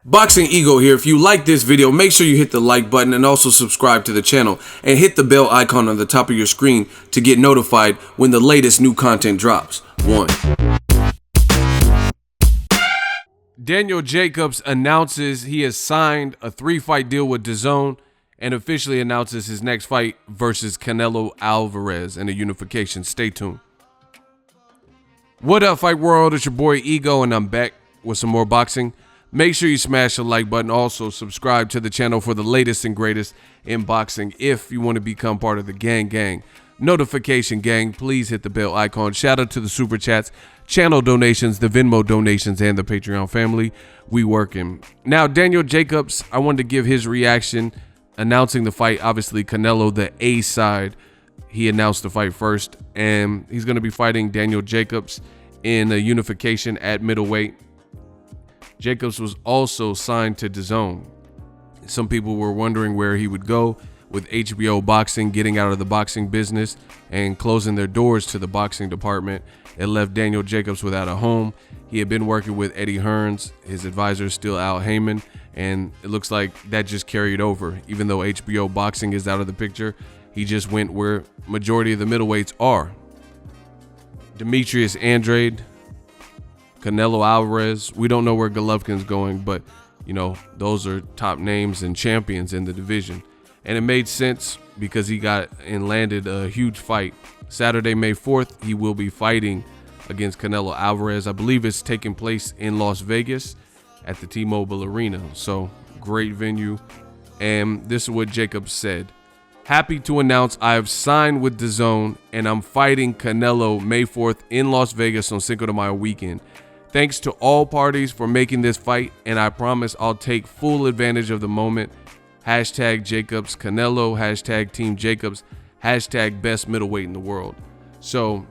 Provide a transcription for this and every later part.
Boxingego here. If you like this video, make sure you hit the like button and also subscribe to the channel and hit the bell icon on the top of your screen to get notified when the latest new content drops. 1. Daniel Jacobs announces he has signed a 3-fight deal with Dazn and officially announces his next fight versus Canelo Alvarez in a unification. Stay tuned. What up, Fight World? It's your boy Ego, and I'm back with some more boxing. Make sure you smash the like button. Also, subscribe to the channel for the latest and greatest in boxing. If you want to become part of the gang, notification gang, please hit the bell icon. Shout out to the super chats, channel donations, the Venmo donations, and the Patreon family. We working. Now, Daniel Jacobs, I wanted to give his reaction announcing the fight. Obviously, Canelo, the A side, he announced the fight first, and he's going to be fighting Daniel Jacobs in a unification at middleweight. Jacobs was also signed to Dazn. Some people were wondering where he would go with HBO Boxing getting out of the boxing business and closing their doors to the boxing department. It left Daniel Jacobs without a home. He had been working with Eddie Hearns, his advisor is still Al Heyman, and it looks like that just carried over. Even though HBO Boxing is out of the picture, he just went where majority of the middleweights are. Demetrius Andrade, Canelo Alvarez. We don't know where Golovkin's going, but you know, those are top names and champions in the division. And it made sense because he got and landed a huge fight. Saturday, May 4th, he will be fighting against Canelo Alvarez. I believe it's taking place in Las Vegas at the T-Mobile Arena. So great venue. And this is what Jacobs said. Happy to announce I have signed with Dazn and I'm fighting Canelo May 4th in Las Vegas on Cinco de Mayo weekend. Thanks to all parties for making this fight, and I promise I'll take full advantage of the moment. Hashtag Jacobs Canelo, hashtag Team Jacobs, hashtag best middleweight in the world. So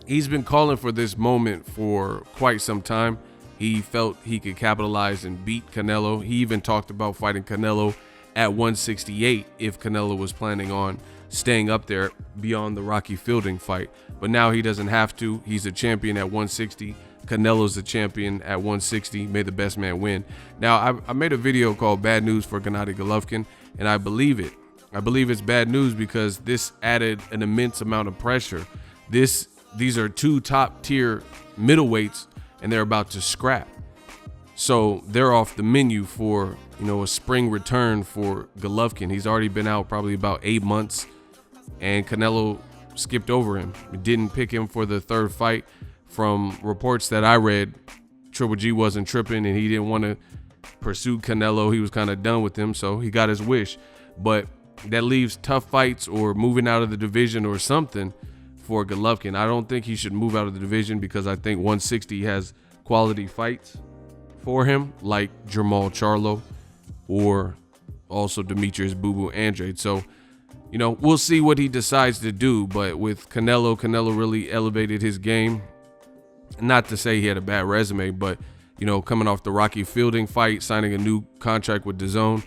he's been calling for this moment for quite some time. He felt he could capitalize and beat Canelo. He even talked about fighting Canelo at 168 if Canelo was planning on staying up there beyond the Rocky Fielding fight. But now he doesn't have to. He's a champion at 160. Canelo's the champion at 160. May the best man win. Now, I made a video called Bad News for Gennady Golovkin, and I believe it. I believe it's bad news because this added an immense amount of pressure. These are two top-tier middleweights, and they're about to scrap. So they're off the menu for, you know, a spring return for Golovkin. He's already been out probably about 8 months, and Canelo skipped over him. Didn't pick him for the third fight. From reports that I read, Triple G wasn't tripping and he didn't want to pursue Canelo. He was kind of done with him, so he got his wish. But that leaves tough fights or moving out of the division or something for Golovkin. I don't think he should move out of the division because I think 160 has quality fights for him, like Jermall Charlo or also Demetrius Boo Boo Andrade. So, you know, we'll see what he decides to do. But with Canelo really elevated his game. Not to say he had a bad resume, but, you know, coming off the Rocky Fielding fight, signing a new contract with Dazn,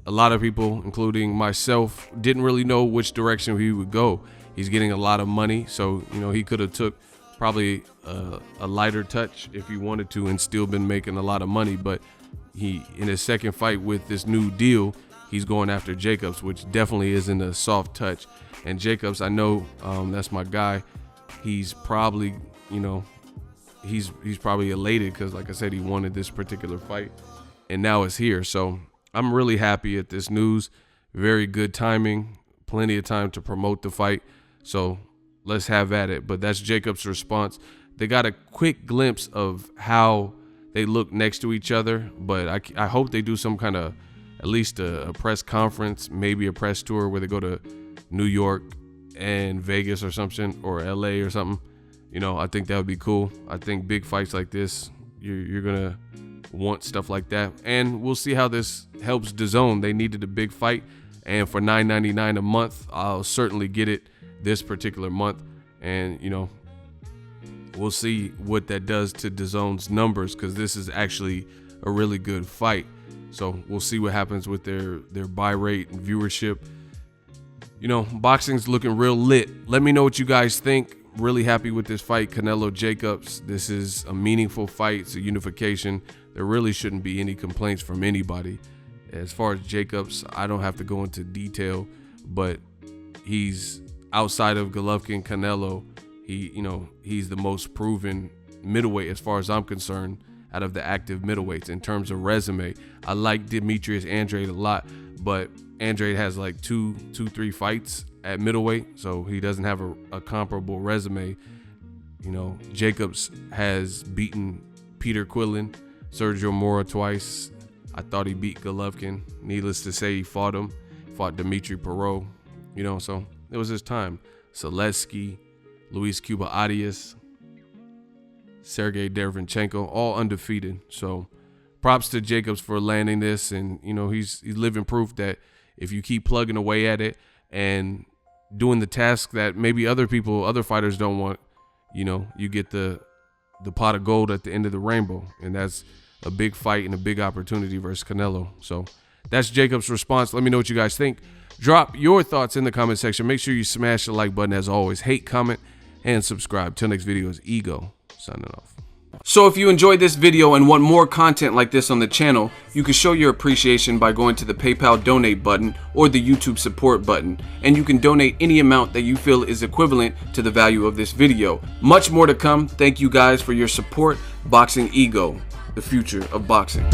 a lot of people, including myself, didn't really know which direction he would go. He's getting a lot of money, so, you know, he could have took probably a lighter touch if he wanted to and still been making a lot of money. But he, in his second fight with this new deal, he's going after Jacobs, which definitely isn't a soft touch. And Jacobs, I know that's my guy. He's probably, you know, he's probably elated because, like I said, he wanted this particular fight and now it's here. So I'm really happy at this news. Very good timing, plenty of time to promote the fight. So let's have at it. But that's Jacobs' response. They got a quick glimpse of how they look next to each other, but I hope they do some kind of, at least a press conference, maybe a press tour where they go to New York and Vegas or something, or LA or something. You know, I think that would be cool. I think big fights like this, you're going to want stuff like that. And we'll see how this helps Dazn. They needed a big fight. And for $9.99 a month, I'll certainly get it this particular month. And, you know, we'll see what that does to Dazn's numbers because this is actually a really good fight. So we'll see what happens with their buy rate and viewership. You know, boxing's looking real lit. Let me know what you guys think. Really happy with this fight, Canelo Jacobs. This is a meaningful fight. It's a unification. there really shouldn't be any complaints from anybody. As far as Jacobs, I don't have to go into detail, but he's outside of Golovkin, Canelo. He's the most proven middleweight as far as I'm concerned out of the active middleweights in terms of resume. I like Demetrius Andrade a lot, but Andrade has like two, 3 fights at middleweight, so he doesn't have a comparable resume. Jacobs has beaten Peter Quillin, Sergio Mora twice. I thought he beat Golovkin. Needless to say, he fought Dimitri Perot, so it was his time. Seletsky, Luis Cuba Arias, Sergey Derevyanchenko, all undefeated. So props to Jacobs for landing this, and he's living proof that if you keep plugging away at it and doing the task that maybe other fighters don't want, you get the pot of gold at the end of the rainbow, and that's a big fight and a big opportunity versus Canelo. So that's Jacobs' response. Let me know what you guys think. Drop your thoughts in the comment section. Make sure you smash the like button as always. Hate, comment, and subscribe. Till next video is Ego signing off. So if you enjoyed this video and want more content like this on the channel, you can show your appreciation by going to the PayPal donate button or the YouTube support button, and you can donate any amount that you feel is equivalent to the value of this video. Much more to come. Thank you guys for your support. Boxingego, the future of boxing.